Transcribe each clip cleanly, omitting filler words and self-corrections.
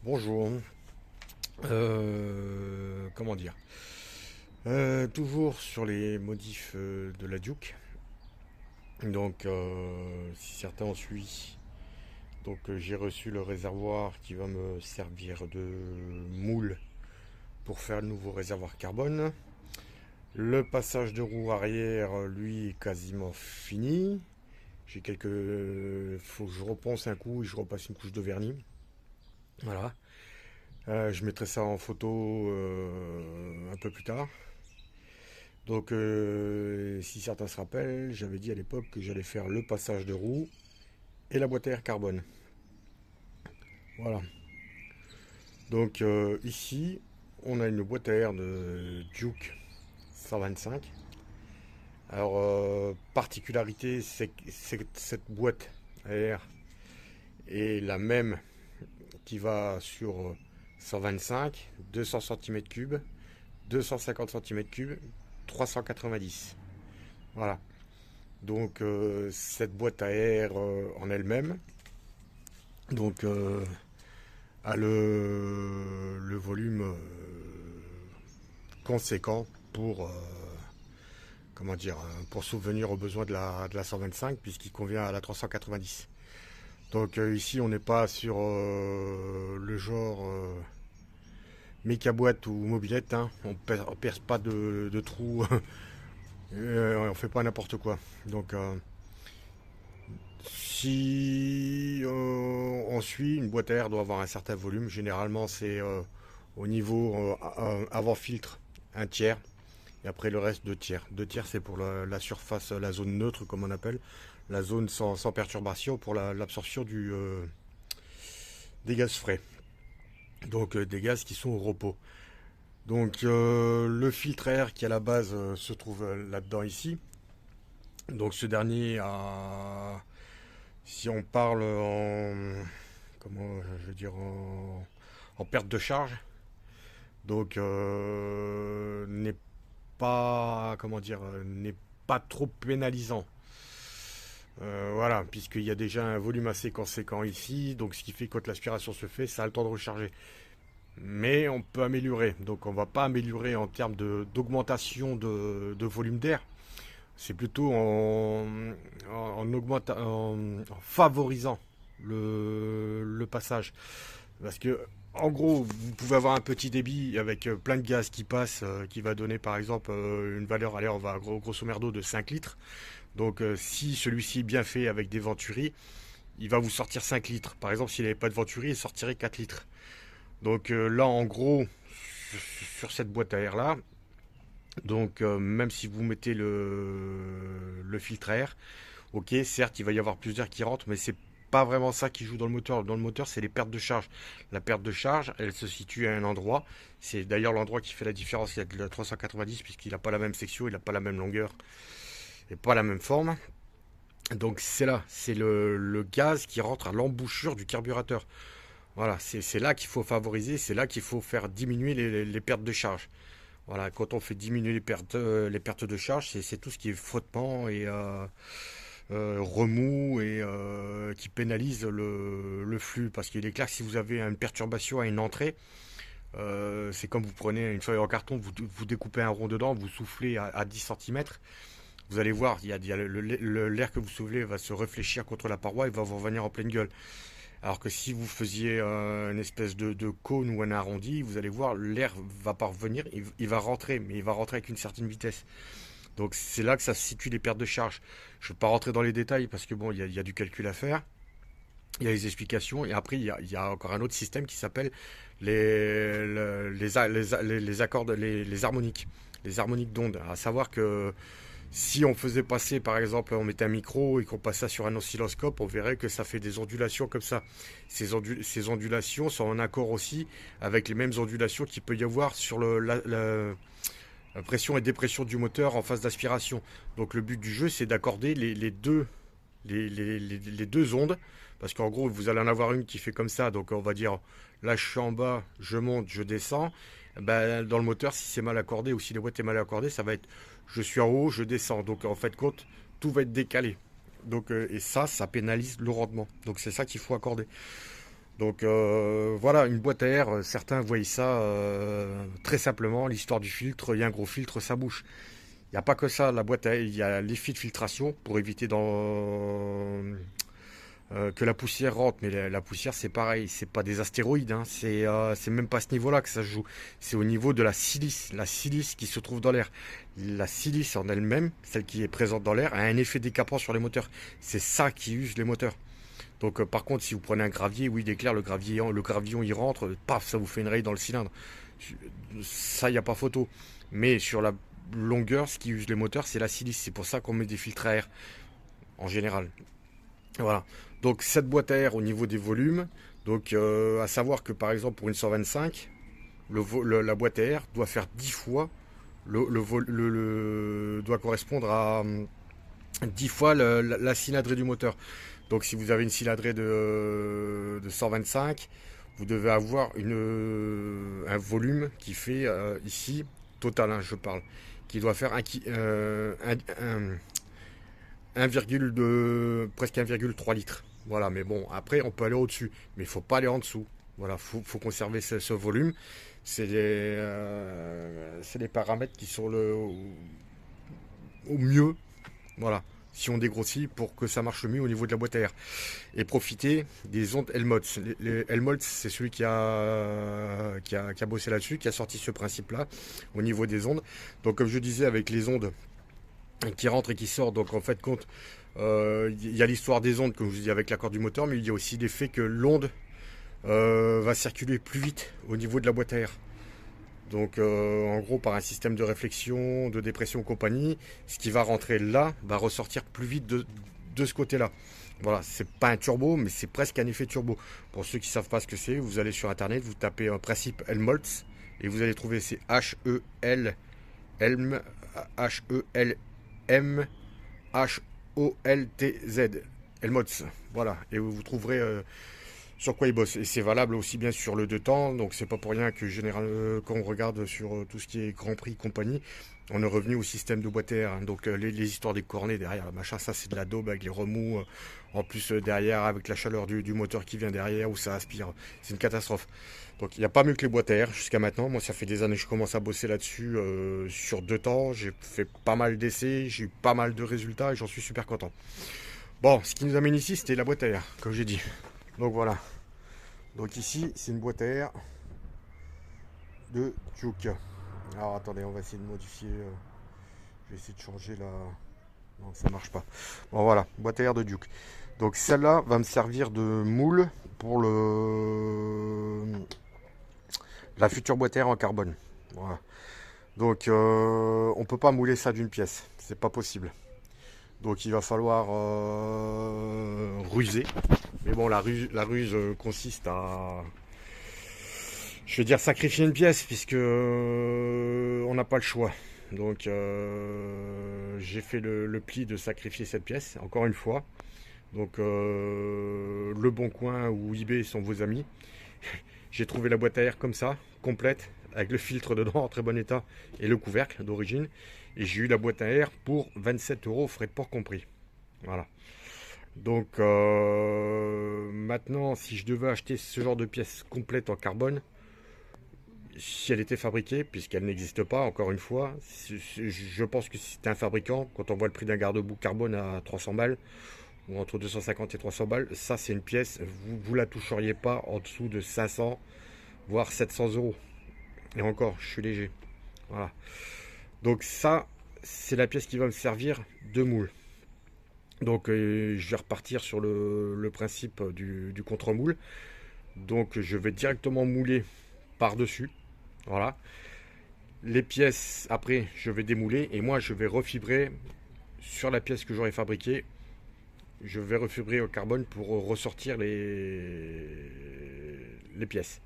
Bonjour. Comment dire? Toujours sur les modifs de la Duke. Donc, si certains ont suivi, j'ai reçu le réservoir qui va me servir de moule pour faire le nouveau réservoir carbone. Le passage de roue arrière, lui, est quasiment fini. J'ai faut que je reponce un coup et je repasse une couche de vernis. Voilà. Je mettrai ça en photo un peu plus tard. Donc, si certains se rappellent, j'avais dit à l'époque que j'allais faire le passage de roue et la boîte à air carbone. Voilà. Donc, ici, on a une boîte à air de Duke 125. Alors, particularité, c'est que cette boîte à air est la même qui va sur 125, 200 cm3, 250 cm3, 390. Voilà. Donc cette boîte à air en elle-même a le volume conséquent pour comment dire pour subvenir aux besoins de la 125 puisqu'il convient à la 390. Donc ici on n'est pas sur le genre méca boîte ou mobilette, hein. On perce pas de trous, on fait pas n'importe quoi. Donc si on suit, une boîte à air doit avoir un certain volume. Généralement, c'est au niveau avant filtre, un tiers. Et après, le reste, deux tiers. Deux tiers, c'est pour la surface, la zone neutre, comme on appelle. La zone sans perturbation pour l'absorption des gaz frais. Donc, des gaz qui sont au repos. Donc, le filtre à air qui, à la base, se trouve là-dedans, ici. Donc, ce dernier a. Si on parle comment je veux dire en perte de charge, donc n'est pas comment dire n'est pas trop pénalisant. Voilà, puisqu'il y a déjà un volume assez conséquent ici, donc ce qui fait que quand l'aspiration se fait, ça a le temps de recharger. Mais on peut améliorer, donc on va pas améliorer en termes d'augmentation de volume d'air. C'est plutôt en favorisant le passage. Parce que, en gros, vous pouvez avoir un petit débit avec plein de gaz qui passe, qui va donner par exemple une valeur, allez, on va grosso merdo de 5 litres. Donc, si celui-ci est bien fait avec des venturis, il va vous sortir 5 litres. Par exemple, s'il n'avait pas de venturi, il sortirait 4 litres. Donc, là, en gros, sur cette boîte à air là, donc même si vous mettez le filtre à air, ok, certes il va y avoir plus d'air qui rentre, mais c'est pas vraiment ça qui joue dans le moteur. Dans le moteur, c'est les pertes de charge. La perte de charge, elle se situe à un endroit. C'est d'ailleurs l'endroit qui fait la différence. Il y a de la 390 puisqu'il n'a pas la même section, il n'a pas la même longueur et pas la même forme. Donc c'est là, c'est le gaz qui rentre à l'embouchure du carburateur. Voilà, c'est là qu'il faut favoriser, c'est là qu'il faut faire diminuer les pertes de charge. Voilà, quand on fait diminuer les pertes de charge, c'est tout ce qui est frottement et remous et qui pénalise le flux. Parce qu'il est clair que si vous avez une perturbation à une entrée, c'est comme vous prenez une feuille en carton, vous découpez un rond dedans, vous soufflez à 10 cm. Vous allez voir, l'air que vous soufflez va se réfléchir contre la paroi et va vous revenir en pleine gueule. Alors que si vous faisiez une espèce de cône ou un arrondi, vous allez voir, l'air va pas revenir, il va rentrer, mais il va rentrer avec une certaine vitesse. Donc c'est là que ça se situe les pertes de charge. Je ne vais pas rentrer dans les détails parce que bon, il y a du calcul à faire, il y a les explications, et après il y a encore un autre système qui s'appelle les accords, les harmoniques. Les harmoniques d'onde. À savoir que si on faisait passer, par exemple, on mettait un micro et qu'on passait ça sur un oscilloscope, on verrait que ça fait des ondulations comme ça. Ces ondulations sont en accord aussi avec les mêmes ondulations qu'il peut y avoir sur la pression et dépression du moteur en phase d'aspiration. Donc le but du jeu, c'est d'accorder les deux ondes, parce qu'en gros, vous allez en avoir une qui fait comme ça, donc on va dire, là je suis en bas, je monte, je descends. Ben, dans le moteur, si c'est mal accordé ou si les boîtes est mal accordée, ça va être je suis en haut, je descends. Donc en fait, compte, tout va être décalé. Donc, et ça pénalise le rendement. Donc c'est ça qu'il faut accorder. Donc voilà, une boîte à air, certains voient ça très simplement, l'histoire du filtre, il y a un gros filtre, ça bouche. Il n'y a pas que ça, la boîte à air, il y a l'effet de filtration pour éviter que la poussière rentre. Mais la poussière, c'est pareil, c'est pas des astéroïdes, hein, c'est même pas à ce niveau-là que ça se joue. C'est au niveau de la silice qui se trouve dans l'air. La silice en elle-même, celle qui est présente dans l'air, a un effet décapant sur les moteurs. C'est ça qui use les moteurs. Donc par contre, si vous prenez un gravier, oui, il est clair, le gravillon il rentre, paf, ça vous fait une raye dans le cylindre. Ça, il n'y a pas photo. Mais sur la longueur, ce qui use les moteurs, c'est la silice. C'est pour ça qu'on met des filtres à air, en général. Voilà. Donc cette boîte à air au niveau des volumes, donc à savoir que par exemple pour une 125, la boîte à air doit faire 10 fois, doit correspondre à 10 fois la cylindrée du moteur. Donc si vous avez une cylindrée de 125, vous devez avoir un volume qui fait ici, total, hein, je parle, qui doit faire presque 1,3 litres. Voilà, mais bon, après on peut aller au-dessus, mais il ne faut pas aller en dessous. Voilà, faut conserver ce volume. C'est les paramètres qui sont au mieux. Voilà, si on dégrossit pour que ça marche mieux au niveau de la boîte à air. Et profiter des ondes Helmholtz. Les Helmholtz, c'est celui qui a bossé là-dessus, qui a sorti ce principe-là au niveau des ondes. Donc comme je disais, avec les ondes qui rentrent et qui sortent, donc en fait compte, il y a l'histoire des ondes, comme je vous dis, avec l'accord du moteur, mais il y a aussi l'effet que l'onde va circuler plus vite au niveau de la boîte à air. Donc en gros par un système de réflexion, de dépression et compagnie, ce qui va rentrer là va ressortir plus vite de ce côté-là. Voilà, c'est pas un turbo, mais c'est presque un effet turbo. Pour ceux qui ne savent pas ce que c'est, vous allez sur internet, vous tapez un principe Helmholtz et vous allez trouver c'est H-E-L-M-H-O-L-T-Z. Helmholtz. Voilà, et vous trouverez sur quoi il bosse. Et c'est valable aussi bien sur le deux temps, donc c'est pas pour rien que quand on regarde sur tout ce qui est Grand Prix compagnie, on est revenu au système de boîte à air, hein. Donc les histoires des cornets derrière, machin, ça c'est de la daube avec les remous, en plus derrière avec la chaleur du moteur qui vient derrière où ça aspire, c'est une catastrophe. Donc il n'y a pas mieux que les boîtes à air jusqu'à maintenant. Moi ça fait des années que je commence à bosser là-dessus sur deux temps, j'ai fait pas mal d'essais, j'ai eu pas mal de résultats et j'en suis super content. Bon, ce qui nous amène ici c'était la boîte à air, comme j'ai dit. Donc voilà. Donc ici, c'est une boîte à air de Duke. Alors attendez, on va essayer de modifier. Je vais essayer de changer la. Non, ça marche pas. Bon voilà, boîte à air de Duke. Donc celle-là va me servir de moule pour la future boîte à air en carbone. Voilà. Donc on peut pas mouler ça d'une pièce, c'est pas possible. Donc il va falloir ruser. Mais bon, la ruse consiste à, je veux dire, sacrifier une pièce puisque on n'a pas le choix. Donc j'ai fait le pli de sacrifier cette pièce, encore une fois. Donc Le Bon Coin ou eBay sont vos amis. J'ai trouvé la boîte à air comme ça, complète, avec le filtre dedans en très bon état et le couvercle d'origine. Et j'ai eu la boîte à air pour 27 €, frais de port compris. Voilà. Donc maintenant, si je devais acheter ce genre de pièce complète en carbone, si elle était fabriquée, puisqu'elle n'existe pas, encore une fois, je pense que si c'était un fabricant, quand on voit le prix d'un garde-boue carbone à 300 balles, ou entre 250 et 300 balles, ça c'est une pièce, vous la toucheriez pas en dessous de 500, voire 700 €. Et encore, je suis léger. Voilà. Donc ça, c'est la pièce qui va me servir de moule. Donc je vais repartir sur le principe du contre-moule. Donc je vais directement mouler par-dessus. Voilà. Les pièces, après, je vais démouler. Et moi, je vais refibrer sur la pièce que j'aurai fabriquée. Je vais refibrer au carbone pour ressortir les pièces.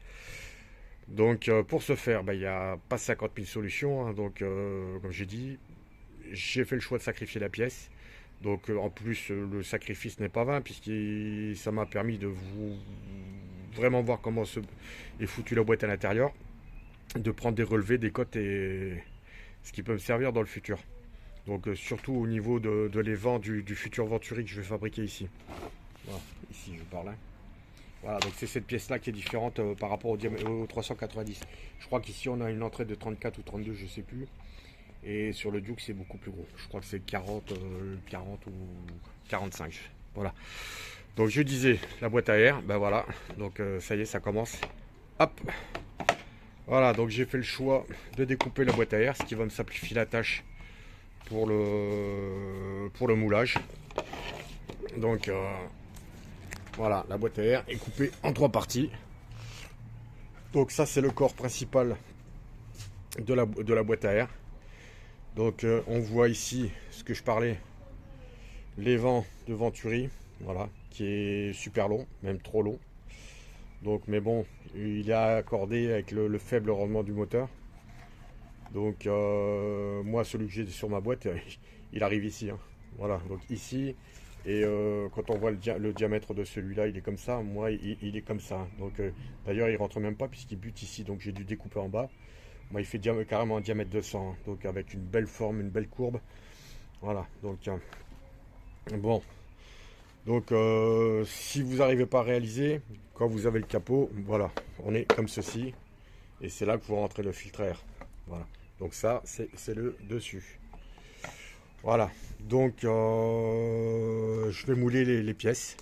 Donc pour ce faire, il n'y a pas 50 000 solutions, hein. Donc comme j'ai dit, j'ai fait le choix de sacrifier la pièce. Donc en plus le sacrifice n'est pas vain puisque ça m'a permis de vraiment voir comment est foutue la boîte à l'intérieur, de prendre des relevés, des cotes et ce qui peut me servir dans le futur. Donc surtout au niveau de l'évent du futur Venturi que je vais fabriquer ici. Voilà, ici je parle. Hein. Voilà, donc c'est cette pièce là qui est différente par rapport au 390. Je crois qu'ici on a une entrée de 34 ou 32, je sais plus. Et sur le Duke c'est beaucoup plus gros. Je crois que c'est 40 ou 45. Voilà. Donc je disais la boîte à air, ben voilà. Donc ça y est, ça commence. Hop. Voilà, donc j'ai fait le choix de découper la boîte à air, ce qui va me simplifier la tâche pour le moulage. Donc voilà, la boîte à air est coupée en 3 parties. Donc ça c'est le corps principal de la boîte à air. Donc on voit ici ce que je parlais, l'évent de Venturi, voilà, qui est super long, même trop long. Donc mais bon, il est accordé avec le faible rendement du moteur. Donc moi celui que j'ai sur ma boîte, il arrive ici, hein. Voilà, donc ici. Et quand on voit le diamètre de celui-là, il est comme ça. Moi, il est comme ça. Donc d'ailleurs, il rentre même pas puisqu'il bute ici. Donc j'ai dû découper en bas. Moi, il fait carrément un diamètre de 100, hein. Donc avec une belle forme, une belle courbe. Voilà. Donc bon. Donc si vous n'arrivez pas à réaliser, quand vous avez le capot, voilà, on est comme ceci. Et c'est là que vous rentrez le filtre à air. Voilà. Donc ça, c'est le dessus. Voilà, donc je vais mouler les pièces.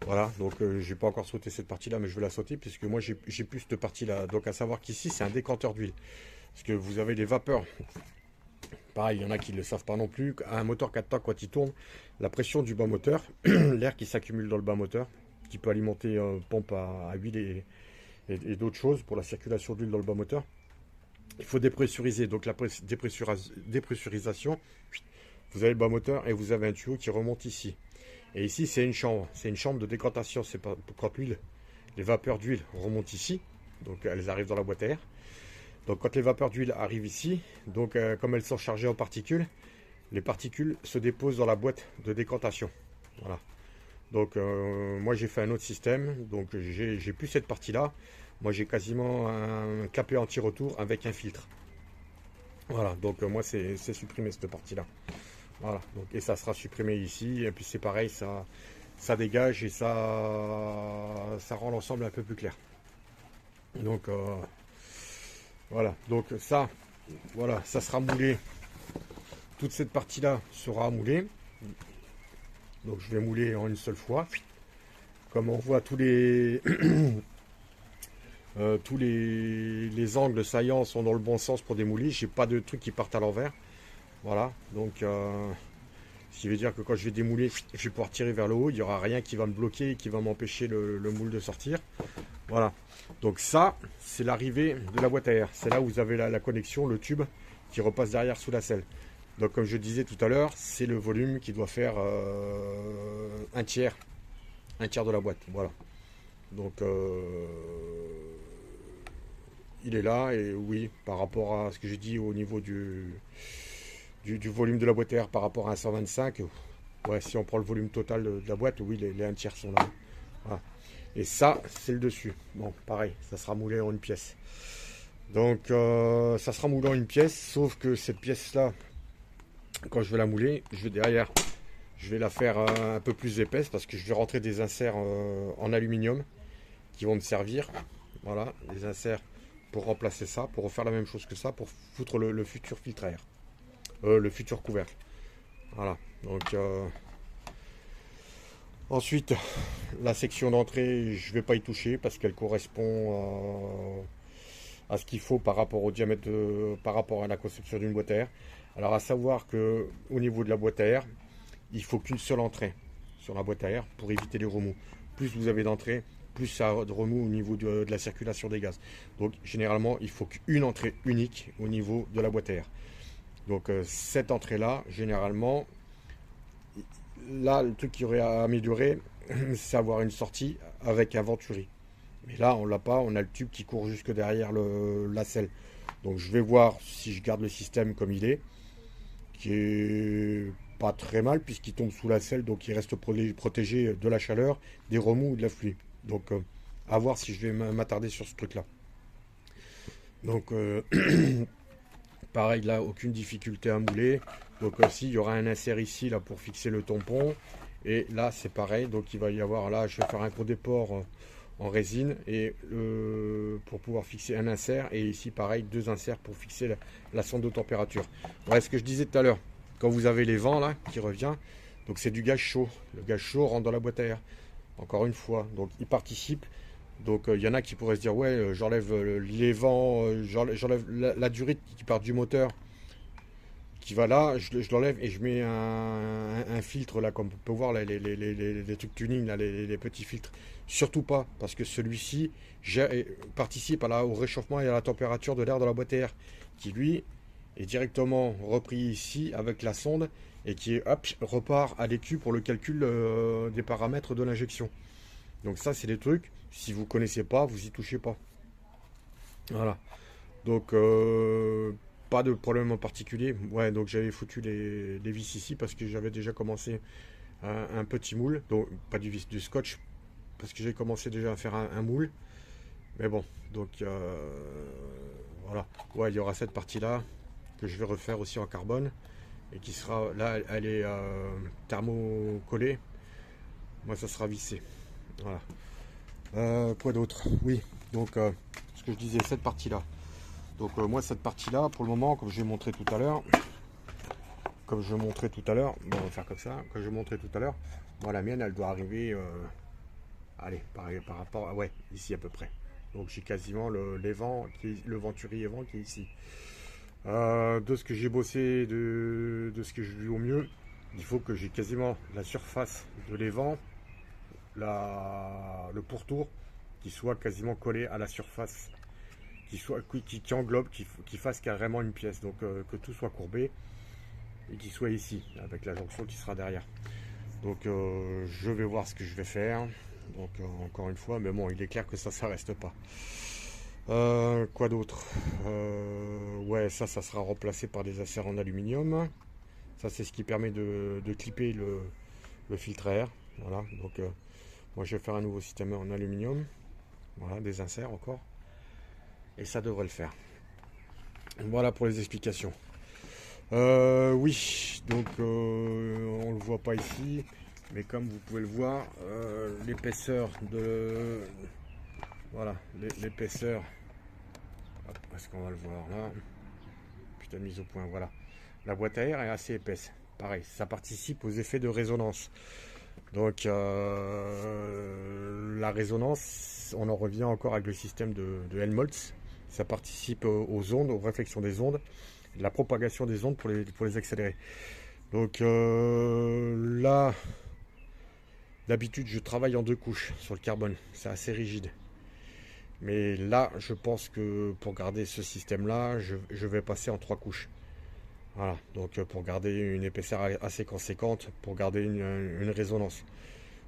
Voilà, donc j'ai pas encore sauté cette partie-là, mais je vais la sauter puisque moi j'ai plus cette partie-là. Donc à savoir qu'ici c'est un décanteur d'huile. Parce que vous avez les vapeurs. Pareil, il y en a qui ne le savent pas non plus. Un moteur 4 temps, quand il tourne, la pression du bas moteur, l'air qui s'accumule dans le bas moteur, qui peut alimenter pompe à huile et d'autres choses pour la circulation d'huile dans le bas moteur. Il faut dépressuriser. Donc la dépressurisation, vous avez le bas moteur et vous avez un tuyau qui remonte ici. Et ici c'est une chambre. C'est une chambre de décantation. C'est pas quand l'huile, les vapeurs d'huile remontent ici. Donc elles arrivent dans la boîte à air. Donc quand les vapeurs d'huile arrivent ici, donc comme elles sont chargées en particules, les particules se déposent dans la boîte de décantation. Voilà. Donc moi j'ai fait un autre système. Donc j'ai plus cette partie-là. Moi j'ai quasiment un clapet anti-retour avec un filtre. Voilà, donc moi c'est supprimé cette partie-là. Voilà, donc, et ça sera supprimé ici. Et puis c'est pareil, ça dégage et ça rend l'ensemble un peu plus clair. Donc voilà, donc ça, voilà, ça sera moulé. Toute cette partie-là sera moulée. Donc je vais mouler en une seule fois. Comme on voit tous les les angles saillants sont dans le bon sens pour démouler. J'ai pas de trucs qui partent à l'envers. Voilà, donc ce qui veut dire que quand je vais démouler, je vais pouvoir tirer vers le haut. Il n'y aura rien qui va me bloquer et qui va m'empêcher le moule de sortir. Voilà, donc ça, c'est l'arrivée de la boîte à air. C'est là où vous avez la connexion, le tube qui repasse derrière sous la selle. Donc comme je disais tout à l'heure, c'est le volume qui doit faire un tiers de la boîte. Voilà. Donc il est là et oui, par rapport à ce que j'ai dit au niveau du volume de la boîte à air par rapport à un 125, ouais, si on prend le volume total de la boîte, oui, les 1 tiers sont là. Voilà. Et ça, c'est le dessus. Bon, pareil, ça sera moulé en une pièce. Donc ça sera moulé en une pièce, sauf que cette pièce-là, quand je vais la mouler, derrière, je vais la faire un peu plus épaisse parce que je vais rentrer des inserts en aluminium qui vont me servir. Voilà, les inserts pour remplacer ça, pour refaire la même chose que ça, pour foutre le futur filtre à air, le futur couvercle. Voilà, donc ensuite la section d'entrée, je vais pas y toucher parce qu'elle correspond à ce qu'il faut par rapport au diamètre, par rapport à la conception d'une boîte à air. Alors à savoir que au niveau de la boîte à air, il faut qu'une seule entrée sur la boîte à air pour éviter les remous. Plus vous avez d'entrée, plus ça de remous au niveau de la circulation des gaz. Donc généralement, il faut qu'une entrée unique au niveau de la boîte à air. Donc cette entrée-là, généralement, là, le truc qui aurait à améliorer, c'est avoir une sortie avec un venturi. Mais là, on l'a pas, on a le tube qui court jusque derrière la selle. Donc je vais voir si je garde le système comme il est, qui est pas très mal puisqu'il tombe sous la selle, donc il reste protégé de la chaleur, des remous ou de la pluie. Donc à voir si je vais m'attarder sur ce truc-là. Donc pareil, là, aucune difficulté à mouler. Donc aussi, il y aura un insert ici là pour fixer le tampon. Et là, c'est pareil. Donc, il va y avoir, là, je vais faire un gros déport en résine et pour pouvoir fixer un insert. Et ici, pareil, deux inserts pour fixer la sonde de température. Voilà ce que je disais tout à l'heure. Quand vous avez les vents, là, qui revient, donc c'est du gaz chaud. Le gaz chaud rentre dans la boîte à air. Encore une fois. Donc, il participe. Donc, il y en a qui pourraient se dire, ouais, j'enlève les vents, j'enlève la durée qui part du moteur qui va là, je l'enlève et je mets un filtre là, comme on peut voir là, les trucs tuning, là, les petits filtres. Surtout pas, parce que celui-ci participe au réchauffement et à la température de l'air dans la boîte à air, qui lui est directement repris ici avec la sonde et qui hop, repart à l'écu pour le calcul des paramètres de l'injection. Donc ça, c'est des trucs, si vous connaissez pas, vous y touchez pas. Voilà. Donc, pas de problème en particulier. Ouais, donc j'avais foutu les vis ici parce que j'avais déjà commencé un petit moule. Donc, pas du vis, du scotch, parce que j'ai commencé déjà à faire un moule. Mais bon, donc voilà. Ouais, il y aura cette partie-là que je vais refaire aussi en carbone et qui sera là, elle est thermocollée. Moi, ça sera vissé. Voilà. Quoi d'autre? Oui, donc ce que je disais, cette partie-là. Donc moi cette partie là pour le moment comme je vais montrer tout à l'heure, bon on va faire comme ça, comme je vais montrer tout à l'heure, moi la mienne elle doit arriver, allez par rapport à, ouais ici à peu près. Donc j'ai quasiment le venturi et vent qui est ici. De ce que j'ai bossé, de ce que j'ai vu au mieux, il faut que j'ai quasiment la surface de l'évent, le pourtour qui soit quasiment collé à la surface qui englobe, qui fasse carrément une pièce, donc que tout soit courbé et qui soit ici, avec la jonction qui sera derrière. Donc je vais voir ce que je vais faire. Donc encore une fois, mais bon, il est clair que ça reste pas. Quoi d'autre? Ouais, ça sera remplacé par des inserts en aluminium. Ça, c'est ce qui permet de clipper le filtre à air. Voilà, donc moi je vais faire un nouveau système en aluminium. Voilà, des inserts encore. Et ça devrait le faire. Voilà pour les explications. Oui, donc on le voit pas ici, mais comme vous pouvez le voir, l'épaisseur de... Voilà, l'épaisseur... Est-ce qu'on va le voir là? Putain, mise au point, voilà. La boîte à air est assez épaisse. Pareil, ça participe aux effets de résonance. Donc la résonance, on en revient encore avec le système de Helmholtz. Ça participe aux ondes, aux réflexions des ondes, la propagation des ondes pour les accélérer. Donc là, d'habitude, je travaille en deux couches sur le carbone. C'est assez rigide. Mais là, je pense que pour garder ce système-là, je vais passer en trois couches. Voilà, donc pour garder une épaisseur assez conséquente, pour garder une résonance.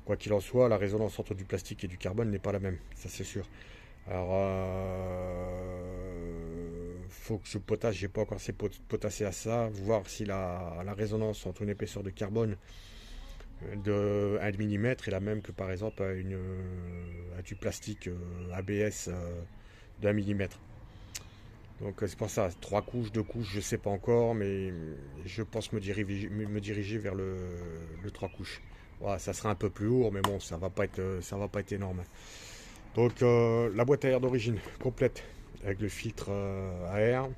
Quoi qu'il en soit, la résonance entre du plastique et du carbone n'est pas la même, ça c'est sûr. Alors, faut que je potasse, j'ai pas encore assez potassé à ça, voir si la résonance entre une épaisseur de carbone de 1 mm est la même que par exemple à du plastique ABS de 1 mm. Donc c'est pour ça, trois couches, deux couches, je sais pas encore, mais je pense me diriger vers le trois couches. Voilà, ça sera un peu plus lourd, mais bon, ça va pas être énorme. Donc la boîte à air d'origine complète avec le filtre à air,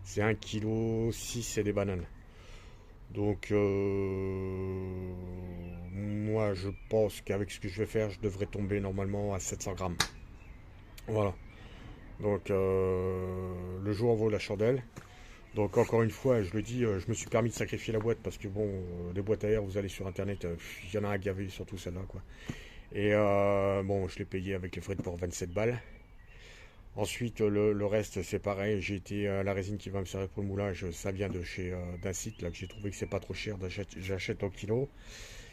c'est 1,6 kg et des bananes. Donc moi je pense qu'avec ce que je vais faire, je devrais tomber normalement à 700 grammes. Voilà. Donc le jour en vaut la chandelle. Donc encore une fois, je le dis, je me suis permis de sacrifier la boîte parce que bon, les boîtes à air, vous allez sur internet, il y en a à gaver, surtout celle-là quoi. Et bon, je l'ai payé avec les frais de port 27 balles. Ensuite, le reste, c'est pareil. J'ai été à la résine qui va me servir pour le moulage. Ça vient de chez d'un site là que j'ai trouvé que c'est pas trop cher. J'achète en kilo.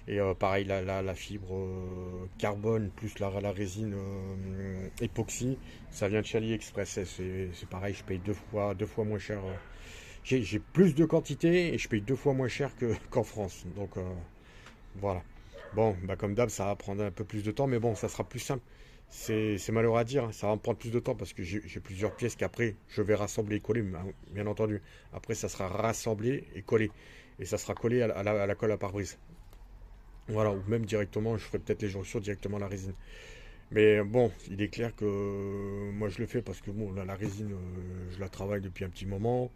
Et pareil, la fibre carbone plus la résine époxy, ça vient de chez AliExpress. C'est pareil, je paye deux fois moins cher. J'ai plus de quantité et je paye deux fois moins cher qu'en France. Donc voilà. Bon, bah comme d'hab, ça va prendre un peu plus de temps, mais bon, ça sera plus simple. C'est malheureux à dire, hein, ça va me prendre plus de temps parce que j'ai plusieurs pièces qu'après je vais rassembler et coller, bien entendu. Après, ça sera rassemblé et collé. Et ça sera collé à la colle à pare-brise. Voilà, ou même directement, je ferai peut-être les jonctions directement à la résine. Mais bon, il est clair que moi je le fais parce que bon, là, la résine, je la travaille depuis un petit moment.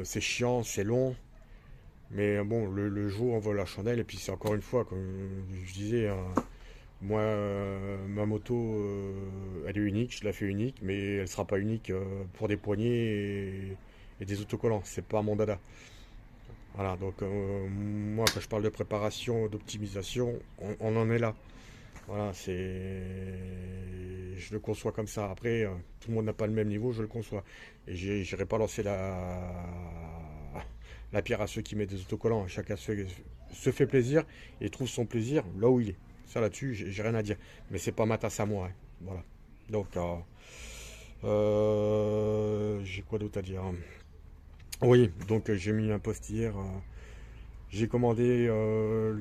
C'est chiant, c'est long. Mais bon, le jour on voit la chandelle, et puis c'est encore une fois, comme je disais, hein, moi, ma moto, elle est unique, je la fais unique, mais elle sera pas unique pour des poignées et des autocollants. C'est pas mon dada. Voilà, donc moi, quand je parle de préparation, d'optimisation, on en est là. Voilà, je le conçois comme ça. Après, tout le monde n'a pas le même niveau, je le conçois. Et j'irai pas lancer la pierre à ceux qui mettent des autocollants. Chacun se fait plaisir et trouve son plaisir là où il est. Ça là-dessus, j'ai rien à dire. Mais c'est pas ma tasse à moi, hein. Voilà. Donc, j'ai quoi d'autre à dire? Oui, donc j'ai mis un post hier. J'ai commandé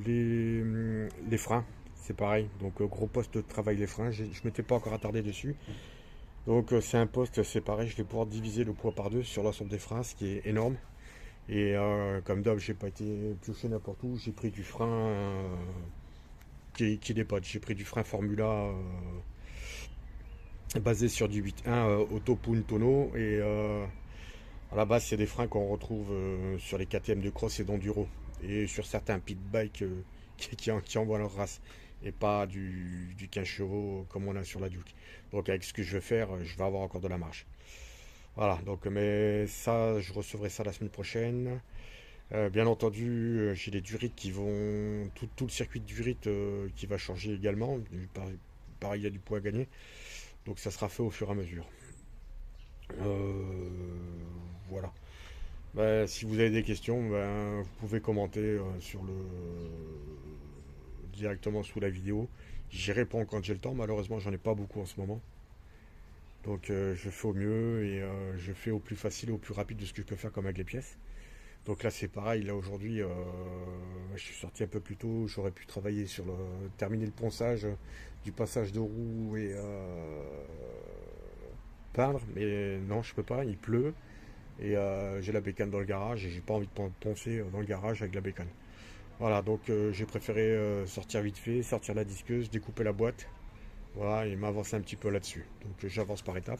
les freins. C'est pareil. Donc, gros poste de travail les freins. Je ne m'étais pas encore attardé dessus. Donc, c'est un poste, c'est pareil. Je vais pouvoir diviser le poids par deux sur l'ensemble des freins, ce qui est énorme. Et comme d'hab, j'ai pas été pioché n'importe où. J'ai pris du frein qui dépote. J'ai pris du frein Formula basé sur du 8.1 Auto Puntono. Et à la base, c'est des freins qu'on retrouve sur les KTM de cross et d'enduro. Et sur certains pit bikes qui envoient leur race. Et pas du 15 chevaux comme on a sur la Duke. Donc avec ce que je vais faire, je vais avoir encore de la marge. Voilà, donc mais ça, je recevrai ça la semaine prochaine. Bien entendu, j'ai les durites qui vont. Tout le circuit de durite qui va changer également. Pareil, il y a du poids à gagner. Donc ça sera fait au fur et à mesure. Voilà. Ben, si vous avez des questions, ben, vous pouvez commenter directement sous la vidéo. J'y réponds quand j'ai le temps. Malheureusement, j'en ai pas beaucoup en ce moment. Donc je fais au mieux et je fais au plus facile et au plus rapide de ce que je peux faire comme avec les pièces. Donc là c'est pareil, là aujourd'hui je suis sorti un peu plus tôt, j'aurais pu travailler terminer le ponçage du passage de roue et peindre, mais non je peux pas, il pleut et j'ai la bécane dans le garage et j'ai pas envie de poncer dans le garage avec la bécane. Voilà, donc j'ai préféré sortir vite fait, sortir la disqueuse, découper la boîte, voilà, et m'avancer un petit peu là-dessus. Donc j'avance par étapes.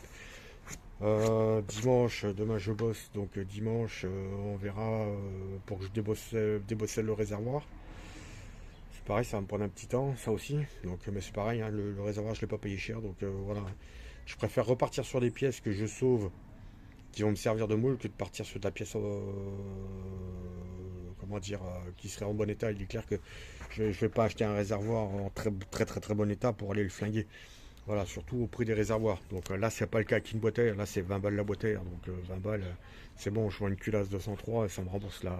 Dimanche, demain je bosse, donc dimanche on verra pour que je débosselle le réservoir. C'est pareil, ça va me prendre un petit temps, ça aussi. Donc, mais c'est pareil, hein, le réservoir je l'ai pas payé cher, donc voilà. Je préfère repartir sur des pièces que je sauve, qui vont me servir de moule, que de partir sur de la pièce, comment dire, qui serait en bon état. Il est clair que je vais pas acheter un réservoir en très très très très bon état pour aller le flinguer. Voilà, surtout au prix des réservoirs. Donc là, c'est pas le cas avec une boîte à air. Là, c'est 20 balles la boîte à air. Donc 20 balles, c'est bon. Je vois une culasse 203 et ça me rembourse la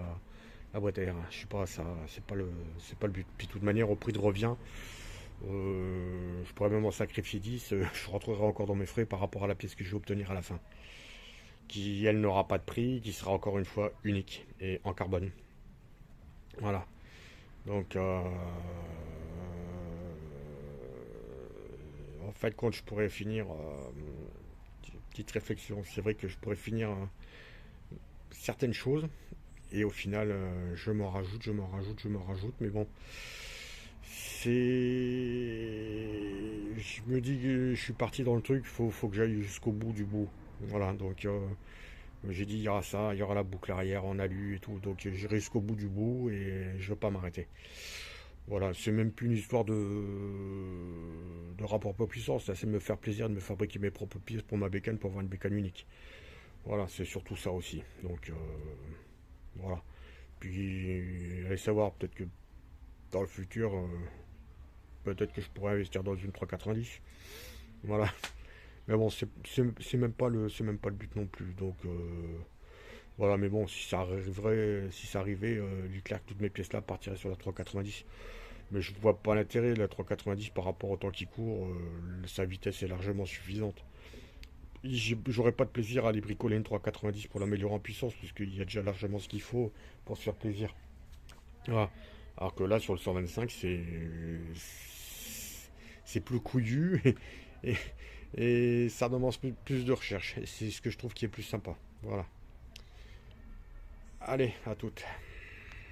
boîte à air. Je sais pas, ça, c'est pas le but. Puis de toute manière, au prix de revient, je pourrais même en sacrifier 10. Je rentrerai encore dans mes frais par rapport à la pièce que je vais obtenir à la fin. Qui, elle, n'aura pas de prix, qui sera encore une fois unique et en carbone. Voilà. Donc, en fait, quand je pourrais finir, petite réflexion, c'est vrai que je pourrais finir certaines choses et au final, je m'en rajoute, je m'en rajoute, je m'en rajoute, mais bon, c'est. Je me dis que je suis parti dans le truc, faut que j'aille jusqu'au bout du bout. Voilà, donc j'ai dit il y aura ça, il y aura la boucle arrière en alu et tout, donc j'irai jusqu'au bout du bout et je veux pas m'arrêter. Voilà, c'est même plus une histoire de rapport poids-puissance, là, c'est de me faire plaisir de me fabriquer mes propres pièces pour ma bécane, pour avoir une bécane unique. Voilà, c'est surtout ça aussi. Donc, voilà. Puis, allez savoir, peut-être que dans le futur, peut-être que je pourrais investir dans une 390. Voilà. Mais bon, c'est même pas le but non plus. Donc, voilà, mais bon, si ça arrivait, il est clair que toutes mes pièces là partiraient sur la 390. Mais je ne vois pas l'intérêt de la 390 par rapport au temps qui court. Sa vitesse est largement suffisante. J'aurais pas de plaisir à aller bricoler une 390 pour l'améliorer en puissance, puisqu'il y a déjà largement ce qu'il faut pour se faire plaisir. Voilà. Alors que là, sur le 125, c'est plus couillu et, et ça demande plus de recherche. Et c'est ce que je trouve qui est plus sympa. Voilà. Allez, à toutes.